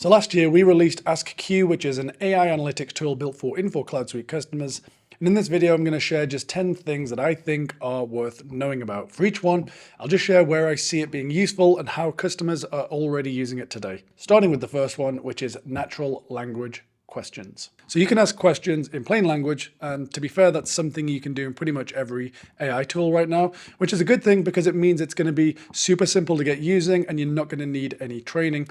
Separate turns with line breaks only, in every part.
So last year we released AskQ, which is an AI analytics tool built for Infor CloudSuite customers. And in this video, I'm going to share just 10 things that I think are worth knowing about. For each one, I'll just share where I see it being useful and how customers are already using it today. Starting with the first one, which is natural language questions. So you can ask questions in plain language, and to be fair, that's something you can do in pretty much every AI tool right now, which is a good thing because it means it's going to be super simple to get using and you're not going to need any training.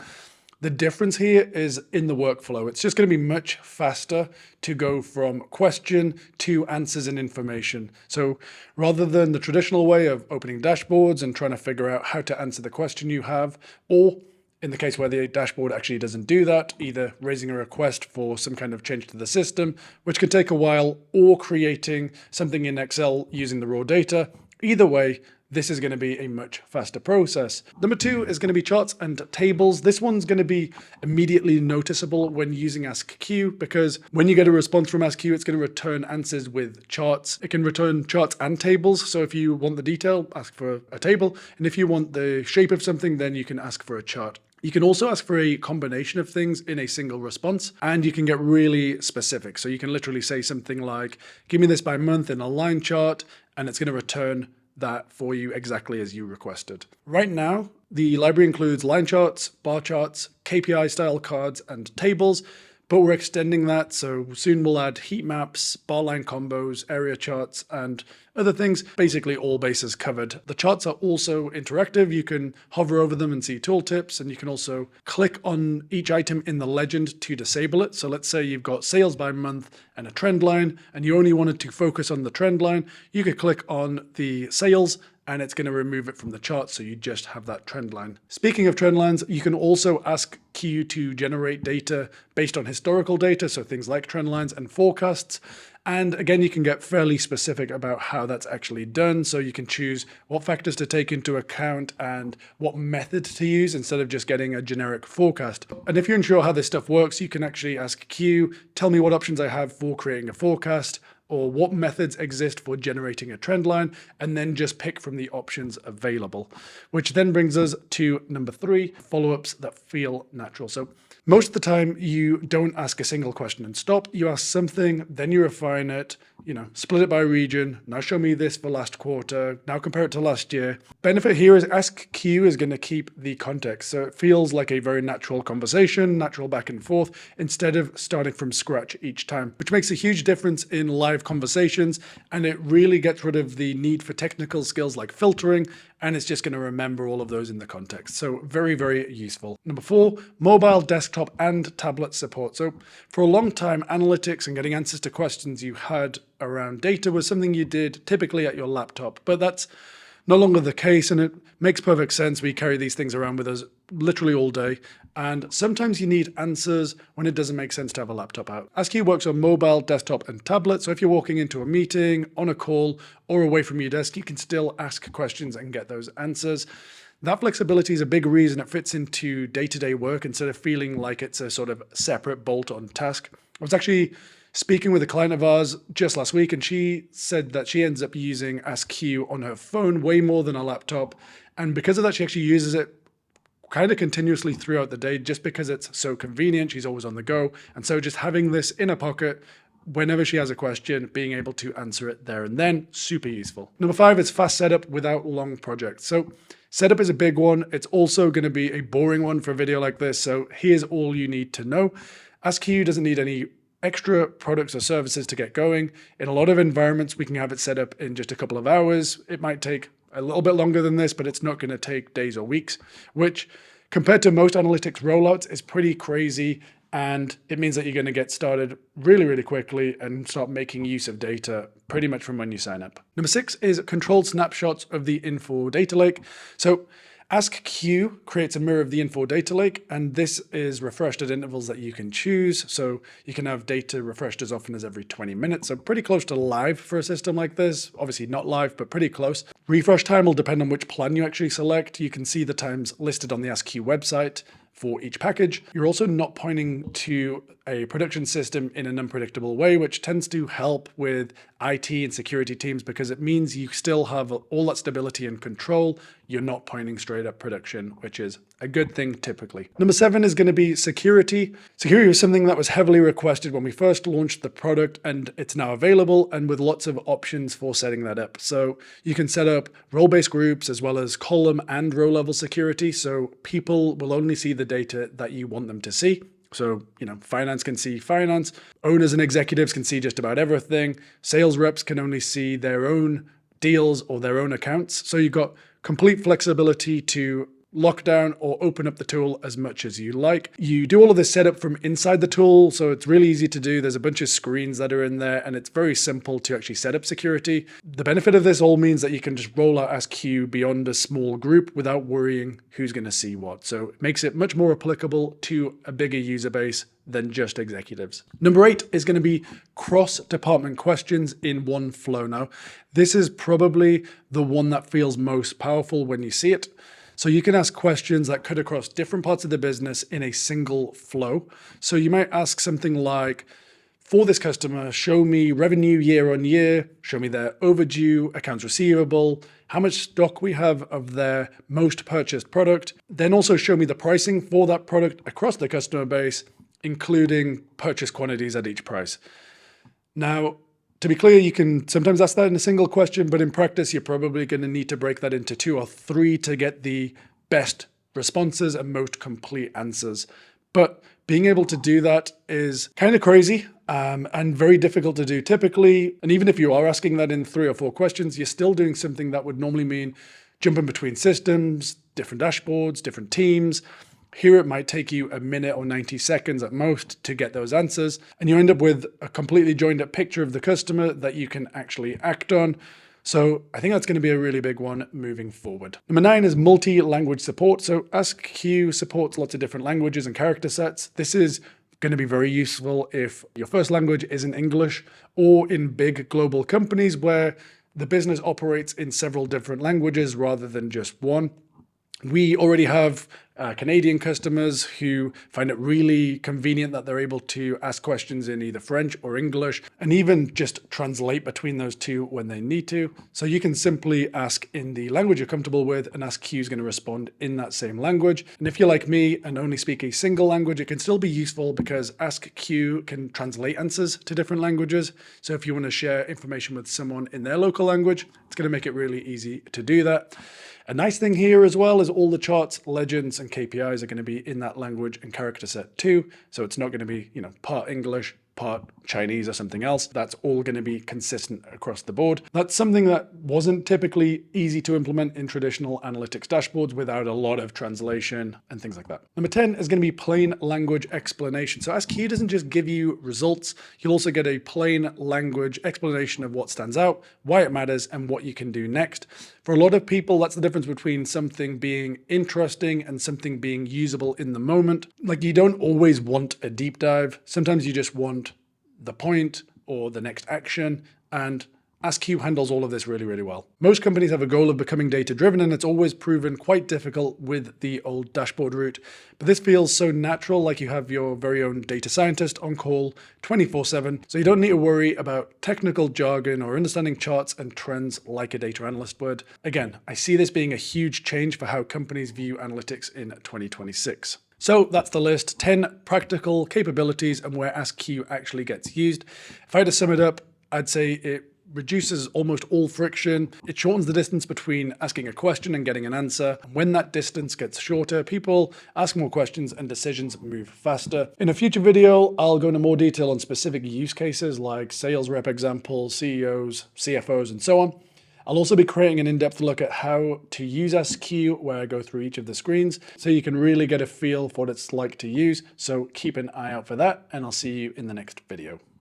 The difference here is in the workflow. It's just going to be much faster to go from question to answers and information. So rather than the traditional way of opening dashboards and trying to figure out how to answer the question you have, or in the case where the dashboard actually doesn't do that, either raising a request for some kind of change to the system, which can take a while, or creating something in Excel using the raw data, either way, this is going to be a much faster process. Number two is going to be charts and tables. This one's going to be immediately noticeable when using AskQ, because when you get a response from AskQ, it's going to return answers with charts. It can return charts and tables. So if you want the detail, ask for a table. And if you want the shape of something, then you can ask for a chart. You can also ask for a combination of things in a single response, and you can get really specific. So you can literally say something like, give me this by month in a line chart, and it's going to return that for you exactly as you requested. Right now, the library includes line charts, bar charts, KPI style cards, and tables, but we're extending that. So soon we'll add heat maps, bar line combos, area charts, and other things, basically all bases covered. The charts are also interactive. You can hover over them and see tooltips, and you can also click on each item in the legend to disable it. So let's say you've got sales by month and a trend line, and you only wanted to focus on the trend line. You could click on the sales and it's going to remove it from the chart, so you just have that trend line. Speaking of trend lines, you can also ask Q to generate data based on historical data, so things like trend lines and forecasts. And again, you can get fairly specific about how that's actually done. So you can choose what factors to take into account and what method to use instead of just getting a generic forecast. And if you're unsure how this stuff works, you can actually ask Q, tell me what options I have for creating a forecast, or what methods exist for generating a trend line, and then just pick from the options available. Which then brings us to number three, follow-ups that feel natural. So most of the time you don't ask a single question and stop. You ask something, then you refine it, split it by region. Now show me this for last quarter. Now compare it to last year. Benefit here is AskQ is going to keep the context. So it feels like a very natural conversation, natural back and forth, instead of starting from scratch each time, which makes a huge difference in live conversations. And it really gets rid of the need for technical skills like filtering. And it's just going to remember all of those in the context. So very, very useful. Number four, mobile, desktop, and tablet support. So for a long time, analytics and getting answers to questions you had around data was something you did typically at your laptop, but that's no longer the case, and it makes perfect sense. We carry these things around with us literally all day, and sometimes you need answers when it doesn't make sense to have a laptop out. AskQ works on mobile, desktop, and tablet, so if you're walking into a meeting, on a call, or away from your desk, you can still ask questions and get those answers. That flexibility is a big reason it fits into day-to-day work instead of feeling like it's a sort of separate bolt-on task. I was actually speaking with a client of ours just last week, and she said that she ends up using AskQ on her phone way more than a laptop. And because of that, she actually uses it kind of continuously throughout the day just because it's so convenient. She's always on the go. And so just having this in her pocket, whenever she has a question, being able to answer it there and then, super useful. Number five is fast setup without long projects. So setup is a big one. It's also going to be a boring one for a video like this. So here's all you need to know. AskQ doesn't need any extra products or services to get going. In a lot of environments, we can have it set up in just a couple of hours. It might take a little bit longer than this, but it's not going to take days or weeks, which compared to most analytics rollouts is pretty crazy. And it means that you're going to get started really, really quickly and start making use of data pretty much from when you sign up. Number six is controlled snapshots of the Infor data lake. So AskQ creates a mirror of the Infor data lake, and this is refreshed at intervals that you can choose. So you can have data refreshed as often as every 20 minutes. So pretty close to live for a system like this. Obviously not live, but pretty close. Refresh time will depend on which plan you actually select. You can see the times listed on the AskQ website. for each package. You're also not pointing to a production system in an unpredictable way, which tends to help with IT and security teams because it means you still have all that stability and control. You're not pointing straight at production, which is a good thing typically. Number 7 is going to be security. Security was something that was heavily requested when we first launched the product, and it's now available and with lots of options for setting that up. So you can set up role-based groups as well as column and row level security. So people will only see the data that you want them to see. So, finance can see finance, owners and executives can see just about everything. Sales reps can only see their own deals or their own accounts. So you've got complete flexibility to lock down or open up the tool as much as you like. You do all of this setup from inside the tool, so it's really easy to do. There's a bunch of screens that are in there, and it's very simple to actually set up security. The benefit of this all means that you can just roll out AskQ beyond a small group without worrying who's going to see what. So it makes it much more applicable to a bigger user base than just executives. Number 8 is going to be cross-department questions in one flow. Now, this is probably the one that feels most powerful when you see it. So you can ask questions that cut across different parts of the business in a single flow. So you might ask something like, for this customer, show me revenue year on year, show me their overdue, accounts receivable, how much stock we have of their most purchased product, then also show me the pricing for that product across the customer base, including purchase quantities at each price. Now, to be clear, you can sometimes ask that in a single question, but in practice, you're probably going to need to break that into 2 or 3 to get the best responses and most complete answers. But being able to do that is kind of crazy and very difficult to do typically. And even if you are asking that in 3 or 4 questions, you're still doing something that would normally mean jumping between systems, different dashboards, different teams. Here it might take you a minute or 90 seconds at most to get those answers, and you end up with a completely joined up picture of the customer that you can actually act on. So I think that's going to be a really big one moving forward. Number 9 is multi-language support. So AskQ supports lots of different languages and character sets. This is going to be very useful if your first language isn't English, or in big global companies where the business operates in several different languages rather than just one. We already have Canadian customers who find it really convenient that they're able to ask questions in either French or English, and even just translate between those two when they need to. So you can simply ask in the language you're comfortable with, and AskQ is going to respond in that same language. And if you're like me and only speak a single language, it can still be useful because AskQ can translate answers to different languages. So if you want to share information with someone in their local language, it's going to make it really easy to do that. A nice thing here as well is all the charts, legends, and KPIs are going to be in that language and character set too. So it's not going to be, part English, part Chinese or something else. That's all going to be consistent across the board. That's something that wasn't typically easy to implement in traditional analytics dashboards without a lot of translation and things like that. Number 10 is going to be plain language explanation. So AskQ doesn't just give you results, you'll also get a plain language explanation of what stands out, why it matters, and what you can do next. For a lot of people, that's the difference between something being interesting and something being usable in the moment. Like, you don't always want a deep dive. Sometimes you just want the point or the next action, and AskQ handles all of this really, really well. Most companies have a goal of becoming data-driven, and it's always proven quite difficult with the old dashboard route. But this feels so natural, like you have your very own data scientist on call 24/7, so you don't need to worry about technical jargon or understanding charts and trends like a data analyst would. Again, I see this being a huge change for how companies view analytics in 2026. So that's the list, 10 practical capabilities and where AskQ actually gets used. If I had to sum it up, I'd say it reduces almost all friction. It shortens the distance between asking a question and getting an answer. When that distance gets shorter, people ask more questions and decisions move faster. In a future video, I'll go into more detail on specific use cases like sales rep examples, CEOs, CFOs, and so on. I'll also be creating an in-depth look at how to use AskQ, where I go through each of the screens, so you can really get a feel for what it's like to use. So keep an eye out for that, and I'll see you in the next video.